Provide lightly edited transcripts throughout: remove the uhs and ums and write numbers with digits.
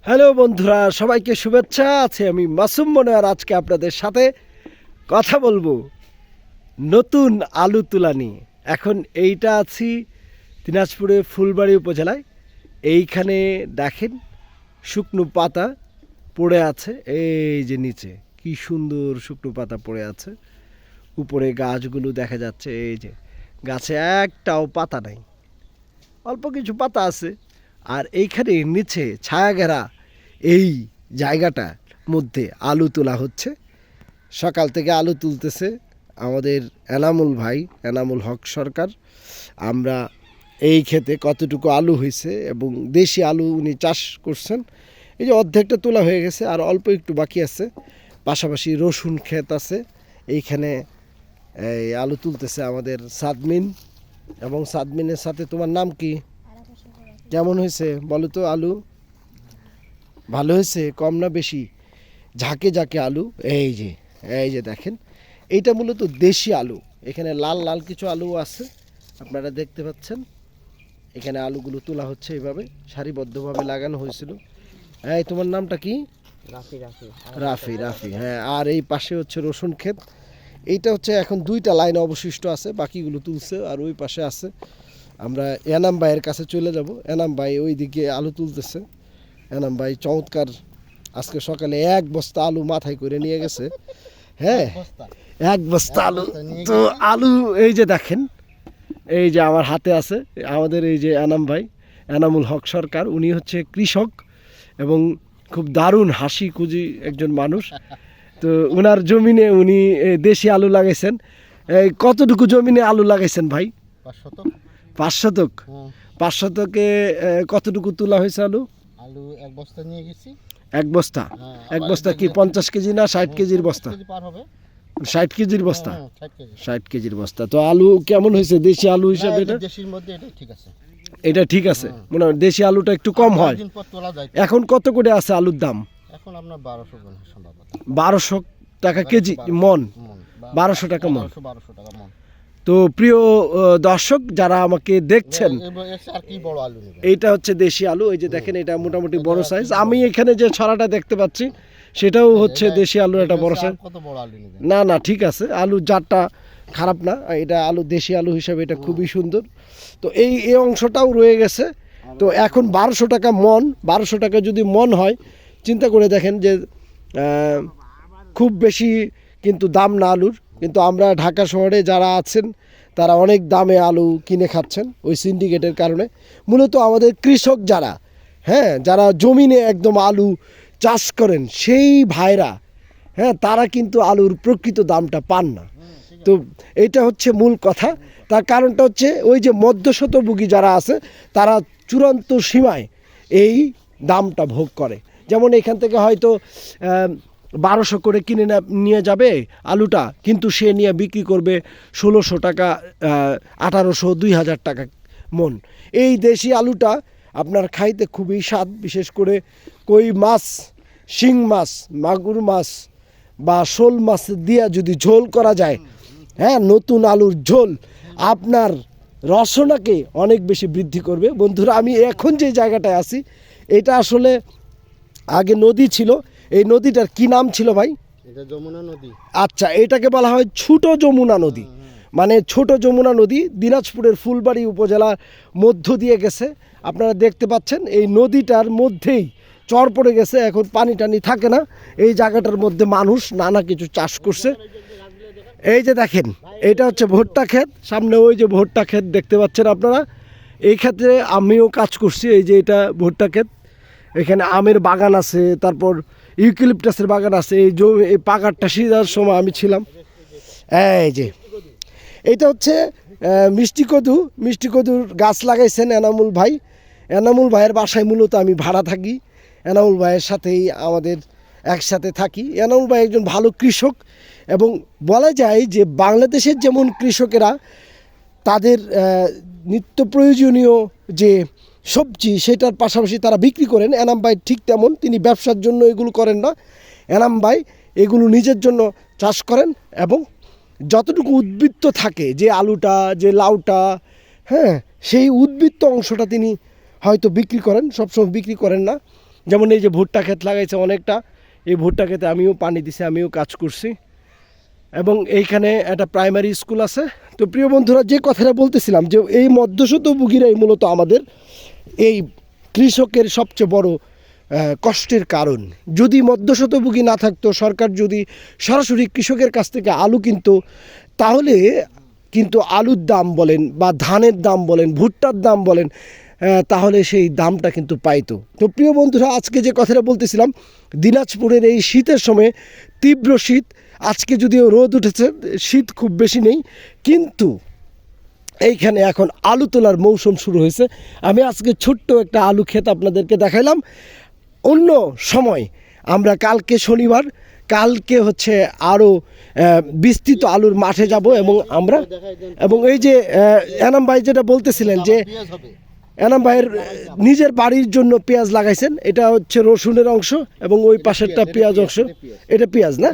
Hello বন্ধুরা, সবাইকে শুভেচ্ছা। আছে আমি মাসুম মনোয়ার। আজকে আপনাদের সাথে কথা বলবো নতুন আলু তুলা নিয়ে। এখন এইটা আছি দিনাজপুরে ফুলবাড়ি উপজেলায়। এইখানে দেখেন শুকনো পাতা পড়ে আছে, এই যে নিচে কি সুন্দর শুকনো পাতা পড়ে আছে। উপরে গাছগুলো দেখা যাচ্ছে, এই যে গাছে একটাও পাতা নাই, অল্প কিছু পাতা আছে। আর এইখানে নিচে ছায়া ঘেরা এই জায়গাটার মধ্যে আলু তোলা হচ্ছে। সকাল থেকে আলু তুলতেছে আমাদের এনামুল ভাই, এনামুল হক সরকার। আমরা এই ক্ষেতে কতটুকু আলু হয়েছে এবং দেশি আলু উনি চাষ করছেন, এই যে অর্ধেকটা তোলা হয়ে গেছে আর অল্প একটু বাকি আছে। পাশাপাশি রসুন ক্ষেত আছে এইখানে। এই আলু তুলতেছে আমাদের সাদমিন, এবং সাদমিনের সাথে তোমার নাম কি? কেমন হয়েছে বলো তো আলু? ভালো হয়েছে? কম না বেশি? ঝাঁকে ঝাঁকে আলু। এই যে দেখেন, এইটা মূলত দেশি আলু। এখানে লাল লাল কিছু আলু আছে, আপনারা দেখতে পাচ্ছেন। এখানে আলুগুলো তোলা হচ্ছে এইভাবে সারিবদ্ধভাবে লাগানো হয়েছিল। এই তোমার নামটা কি? রাফি রাফি রাফি রাফি, হ্যাঁ। আর এই পাশে হচ্ছে রসুন ক্ষেত। এইটা হচ্ছে এখন দুইটা লাইন অবশিষ্ট আছে, বাকিগুলো তুলছে। আর ওই পাশে আছে, আমরা এনাম ভাইয়ের কাছে চলে যাব। এনাম ভাই ওই দিকে আলু তুলতেছে। এনাম ভাই চমৎকার, আজকে সকালে এক বস্তা আলু মাথায় করে নিয়ে গেছে। হ্যাঁ, এক বস্তা আলু। তো আলু এই যে দেখেন, এই যে আমার হাতে আছে আমাদের এই যে এনাম ভাই, এনামুল হক সরকার। উনি হচ্ছে কৃষক এবং খুব দারুণ হাসি খুঁজি একজন মানুষ। তো ওনার জমিনে উনি দেশি আলু লাগাইছেন। এই কতটুকু জমিনে আলু লাগাইছেন ভাই? 5 শতক। 5 শতকে কতটুকু তোলা হয়েছে আলু? আলু এক বস্তা নিয়ে গেছি। এক বস্তা? এক বস্তা কি 50 কেজি না 60 কেজির বস্তা? 60 কেজির বস্তা। 60 কেজির বস্তা। তো আলু কেমন হয়েছে দেশি আলু হিসাবে? এটা দেশির মধ্যে এটা ঠিক আছে। এটা ঠিক আছে, মনে হয় দেশি আলুটা একটু কম হয়। এখন কত করে আছে আলুর দাম? এখন আপনার 1200 সম্ভবত। 1200 টাকা কেজি মন? 1200 টাকা মন। 1200 টাকা মন। তো প্রিয় দর্শক যারা আমাকে দেখছেন, আর কি বড় আলু নেবেন? এইটা হচ্ছে দেশি আলু। এই যে দেখেন, এটা মোটামুটি বড় সাইজ। আমি এখানে যে ছড়াটা দেখতে পাচ্ছি সেটাও হচ্ছে দেশি আলু, এটা বড় সাইজ। কত বড় আলু নেবেন? না না, ঠিক আছে, আলু জাতটা খারাপ না। এটা আলু দেশি আলু হিসাবে এটা খুবই সুন্দর। তো এই অংশটাও রয়ে গেছে। তো এখন 1200 টাকা মন। 1200 টাকা যদি মন হয়, চিন্তা করে দেখেন যে খুব বেশি কিন্তু দাম না আলুর। কিন্তু আমরা ঢাকা শহরে যারা আছেন তারা অনেক দামে আলু কিনে খাচ্ছেন ওই সিন্ডিকেটের কারণে। মূলত আমাদের কৃষক যারা, হ্যাঁ, যারা জমিনে একদম আলু চাষ করেন সেই ভাইরা, হ্যাঁ, তারা কিন্তু আলুর প্রকৃত দামটা পান না। তো এইটা হচ্ছে মূল কথা। তার কারণটা হচ্ছে ওই যে মধ্যস্বত্বভোগী যারা আছে তারা চূড়ান্ত সীমায় এই দামটা ভোগ করে। যেমন এখান থেকে হয়তো 1200 করে কিনে নিয়ে যাবে আলুটা, কিন্তু সে নিয়ে বিক্রি করবে 1600 টাকা, 1800, 2000 টাকা মন। এই দেশি আলুটা আপনার খাইতে খুবই স্বাদ। বিশেষ করে কই মাছ, শিং মাছ, মাগুর মাছ বা শোল মাছ দিয়ে যদি ঝোল করা যায়, হ্যাঁ, নতুন আলুর ঝোল আপনার রসনাকে অনেক বেশি বৃদ্ধি করবে। বন্ধুরা, আমি এখন যে জায়গাটায় আছি এটা আসলে আগে নদী ছিল। এই নদীটার কি নাম ছিল ভাই? এটা যমুনা নদী। আচ্ছা, এটাকে বলা হয় ছোট যমুনা নদী। মানে ছোট যমুনা নদী দিনাজপুরের ফুলবাড়ি উপজেলার মধ্য দিয়ে গেছে। আপনারা দেখতে পাচ্ছেন এই নদীটার মধ্যেই চর পড়ে গেছে। এখন পানি টানি থাকে না। এই জায়গাটার মধ্যে মানুষ নানা কিছু চাষ করছে। এই যে দেখেন, এটা হচ্ছে ভুট্টা ক্ষেত। সামনে ওই যে ভুট্টা ক্ষেত দেখতে পাচ্ছেন আপনারা। এই ক্ষেত্রে আমিও কাজ করছি। এই যে এটা ভুট্টা ক্ষেত, এখানে আমের বাগান আছে, তারপর ইউক্যালিপটাসের বাগান আছে। এই পাকারটা সিজার সময় আমি ছিলাম। এই যে এইটা হচ্ছে মিষ্টি কদুর গাছ লাগাইছেন এনামুল ভাই। এনামুল ভাইয়ের বাসায় মূলত আমি ভাড়া থাকি। এনামুল ভাইয়ের সাথেই আমাদের একসাথে থাকি। এনামুল ভাই একজন ভালো কৃষক, এবং বলা যায় যে বাংলাদেশের যেমন কৃষকেরা তাদের নিত্য প্রয়োজনীয় যে সবজি সেটার পাশাপাশি তারা বিক্রি করেন, এনাম ভাই ঠিক তেমন তিনি ব্যবসার জন্য এগুলো করেন না। এনাম ভাই এগুলো নিজের জন্য চাষ করেন, এবং যতটুকু উদ্বৃত্ত থাকে, যে আলুটা, যে লাউটা, হ্যাঁ, সেই উদ্বৃত্ত অংশটা তিনি হয়তো বিক্রি করেন, সবসময় বিক্রি করেন না। যেমন এই যে ভুট্টা ক্ষেত লাগাইছে অনেকটা, এই ভুট্টা ক্ষেতে আমিও পানি দিছি, আমিও কাজ করছি। এবং এইখানে একটা প্রাইমারি স্কুল আছে। তো প্রিয় বন্ধুরা, যে কথাটা বলতেছিলাম যে এই মধ্যস্বত্বভোগীরাই মূলত আমাদের এই কৃষকের সবচেয়ে বড় কষ্টের কারণ। যদি মধ্যস্বত্বভোগী না থাকতো, সরকার যদি সরাসরি কৃষকের কাছ থেকে আলু কিনতো, তাহলে কিন্তু আলুর দাম বলেন বা ধানের দাম বলেন, ভুট্টার দাম বলেন, তাহলে সেই দামটা কিন্তু পাইতো। তো প্রিয় বন্ধুরা, আজকে যে কথাটা বলতেছিলাম, দিনাজপুরের এই শীতের সময় তীব্র শীত, আজকে যদিও রোদ উঠেছে, শীত খুব বেশি নেই, কিন্তু এইখানে এখন আলু তোলার মৌসুম শুরু হয়েছে। আমি আজকে ছোট্ট একটা আলু ক্ষেত আপনাদেরকে দেখাইলাম। অন্য সময় আমরা কালকে শনিবার, কালকে হচ্ছে আরও বিস্তৃত আলুর মাঠে যাব এবং আমরা এবং এই যে এনাম ভাই যেটা বলতেছিলেন যে পেঁয়াজ হবে। এনাম ভাইয়ের নিজের বাড়ির জন্য পেঁয়াজ লাগাইছেন, এটা হচ্ছে রসুনের অংশ এবং ওই পাশেরটা পেঁয়াজ অংশ। এটা পেঁয়াজ না,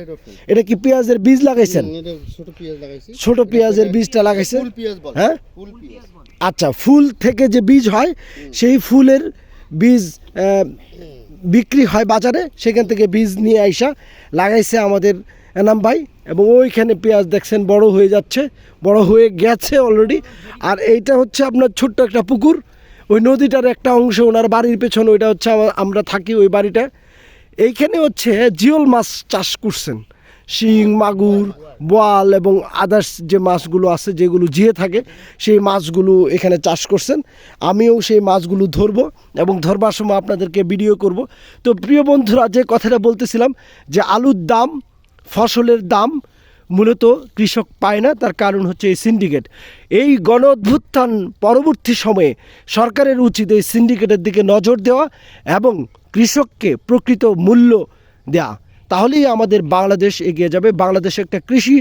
এটা কি পেঁয়াজের বীজ লাগাইছেন? এটা ছোট পেঁয়াজ লাগাইছি। ছোট পেঁয়াজের বীজটা লাগাইছেন? ফুল পেঁয়াজ বলে। হ্যাঁ, ফুল পেঁয়াজ। আচ্ছা, ফুল থেকে যে বীজ হয় সেই ফুলের বীজ বিক্রি হয় বাজারে, সেখান থেকে বীজ নিয়ে আইসা লাগাইছে আমাদের এনাম ভাই। এবং ওইখানে পেঁয়াজ দেখছেন বড় হয়ে যাচ্ছে, বড় হয়ে গেছে অলরেডি। আর এইটা হচ্ছে আপনার ছোট্ট একটা পুকুর, ওই নদীটার একটা অংশ ওনার বাড়ির পেছনে, ওইটা হচ্ছে আমরা থাকি ওই বাড়িটা। এইখানে হচ্ছে জিওল মাছ চাষ করছেন, শিং, মাগুর, বোয়াল এবং আদার্স যে মাছগুলো আছে, যেগুলো জিয়ে থাকে, সেই মাছগুলো এখানে চাষ করছেন। আমিও সেই মাছগুলো ধরবো এবং ধরবার সময় আপনাদেরকে ভিডিও করব। তো প্রিয় বন্ধুরা, যে কথাটা বলতেছিলাম যে আলুর দাম, ফসলের দাম মূলত কৃষক পায় না, তার কারণ হচ্ছে এই সিন্ডিকেট। এই গণ অভ্যুত্থান পরবর্তী সময়ে সরকারের উচিত এই সিন্ডিকেটের দিকে নজর দেওয়া এবং কৃষককে প্রকৃত মূল্য দেওয়া, তাহলেই আমাদের বাংলাদেশ এগিয়ে যাবে। বাংলাদেশ একটা কৃষি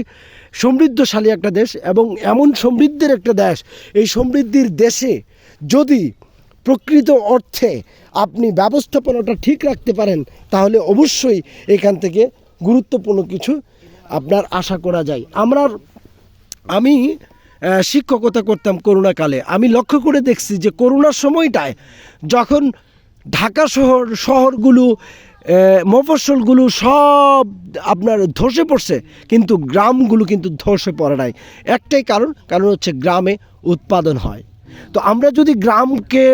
সমৃদ্ধশালী একটা দেশ এবং এমন সমৃদ্ধের একটা দেশ, এই সমৃদ্ধির দেশে যদি প্রকৃত অর্থে আপনি ব্যবস্থাপনাটা ঠিক রাখতে পারেন, তাহলে অবশ্যই এখান থেকে গুরুত্বপূর্ণ কিছু আপনার আশা করা যায়। আমি শিক্ষকতা করতাম করোনাকালে, আমি লক্ষ্য করে দেখছি যে করোনার সময়টায় যখন ঢাকা শহরগুলো, মফস্বলগুলো সব আপনার ধসে পড়ছে, কিন্তু গ্রামগুলো কিন্তু ধসে পড়ে নাই। একটাই কারণ হচ্ছে গ্রামে উৎপাদন হয়। তো আমরা যদি গ্রামকে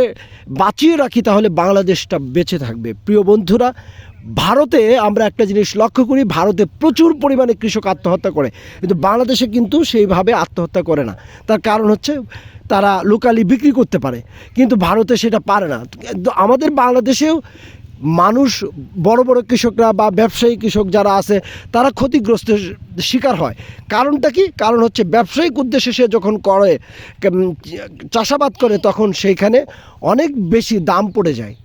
বাঁচিয়ে রাখি, তাহলে বাংলাদেশটা বেঁচে থাকবে। প্রিয় বন্ধুরা, ভারতে আমরা একটা জিনিস লক্ষ্য করি, ভারতে প্রচুর পরিমাণে কৃষক আত্মহত্যা করে, কিন্তু বাংলাদেশে কিন্তু সেইভাবে আত্মহত্যা করে না। তার কারণ হচ্ছে তারা লোকালি বিক্রি করতে পারে, কিন্তু ভারতে সেটা পারে না। কিন্তু আমাদের বাংলাদেশেও মানুষ, বড় বড় কৃষকরা বা ব্যবসায়ী কৃষক যারা আছে, তারা ক্ষতিগ্রস্তের শিকার হয়। কারণটা কি? কারণ হচ্ছে ব্যবসায়িক উদ্দেশ্যে সে যখন করে, চাষাবাদ করে, তখন সেইখানে অনেক বেশি দাম পড়ে যায়।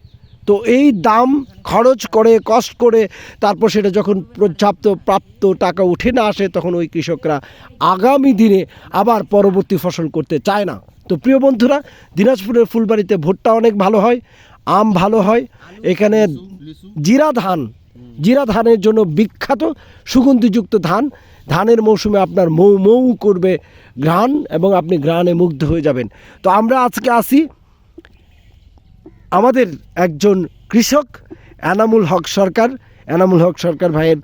তো এই দাম খরচ করে, কষ্ট করে, তারপর সেটা যখন প্রাপ্ত টাকা উঠে না আসে, তখন ওই কৃষকরা আগামী দিনে আবার পরবর্তী ফসল করতে চায় না। তো প্রিয় বন্ধুরা, দিনাজপুরের ফুলবাড়িতে ভুট্টা অনেক ভালো হয়, আম ভালো হয়, এখানে জিরা ধানের জন্য বিখ্যাত, সুগন্ধিযুক্ত ধানের মৌসুমে আপনার মৌ মৌ করবে ঘ্রাণ এবং আপনি ঘ্রাণে মুগ্ধ হয়ে যাবেন। তো আমরা আজকে আসি আমাদের একজন কৃষক এনামুল হক সরকার ভাইয়ের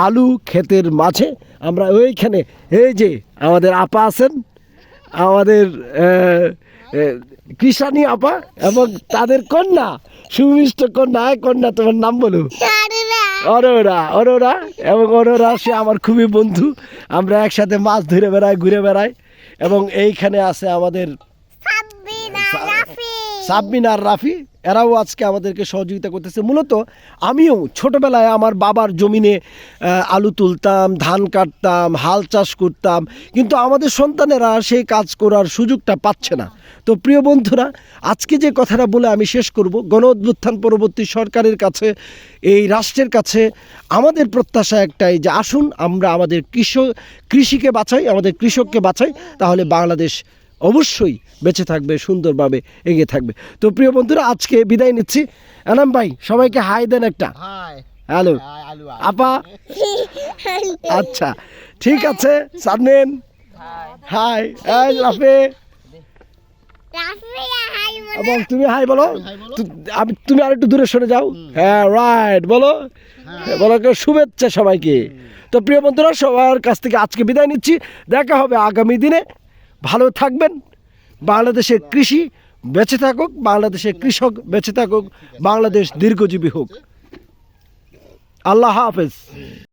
আলু ক্ষেতের মাঝে। আমরা ওইখানে এই যে আমাদের আপা আছেন, আমাদের কৃষানি আপা এবং তাদের কন্যা, সুমিষ্ট কন্যা, তোমার নাম বলো? অরোরা এবং অরোরা সে আমার খুবই বন্ধু, আমরা একসাথে মাছ ধরে বেড়াই, ঘুরে বেড়াই। এবং এইখানে আছে আমাদের সাবমিন আর রাফি, এরাও আজকে আমাদেরকে সহযোগিতা করতেছে। মূলত আমিও ছোটোবেলায় আমার বাবার জমিনে আলু তুলতাম, ধান কাটতাম, হাল চাষ করতাম, কিন্তু আমাদের সন্তানেরা সেই কাজ করার সুযোগটা পাচ্ছে না। তো প্রিয় বন্ধুরা, আজকে যে কথাটা বলে আমি শেষ করব, গণ অভ্যুত্থান পরবর্তী সরকারের কাছে, এই রাষ্ট্রের কাছে আমাদের প্রত্যাশা একটাই, যে আসুন আমরা আমাদের কৃষিকে বাঁচাই, আমাদের কৃষককে বাঁচাই, তাহলে বাংলাদেশ অবশ্যই বেঁচে থাকবে, সুন্দরভাবে এগিয়ে থাকবে। তো প্রিয় বন্ধুরা, আজকে বিদায় নিচ্ছি। এনাম ভাই, সবাইকে হাই দেন একটা। হ্যালো আপা। আচ্ছা, ঠিক আছে। সামনেন হাই, লাফে এবং তুমি হাই বলো। হাই বলো। তুমি আর একটু দূরে সরে যাও। হ্যাঁ রাইট বলো। বলো কেউ শুভেচ্ছা সবাইকে। তো প্রিয় বন্ধুরা, সবার কাছ থেকে আজকে বিদায় নিচ্ছি। দেখা হবে আগামী দিনে। ভালো থাকবেন। বাংলাদেশের কৃষি বেঁচে থাকুক, বাংলাদেশের কৃষক বেঁচে থাকুক, বাংলাদেশ দীর্ঘজীবী হোক। আল্লাহ হাফেজ।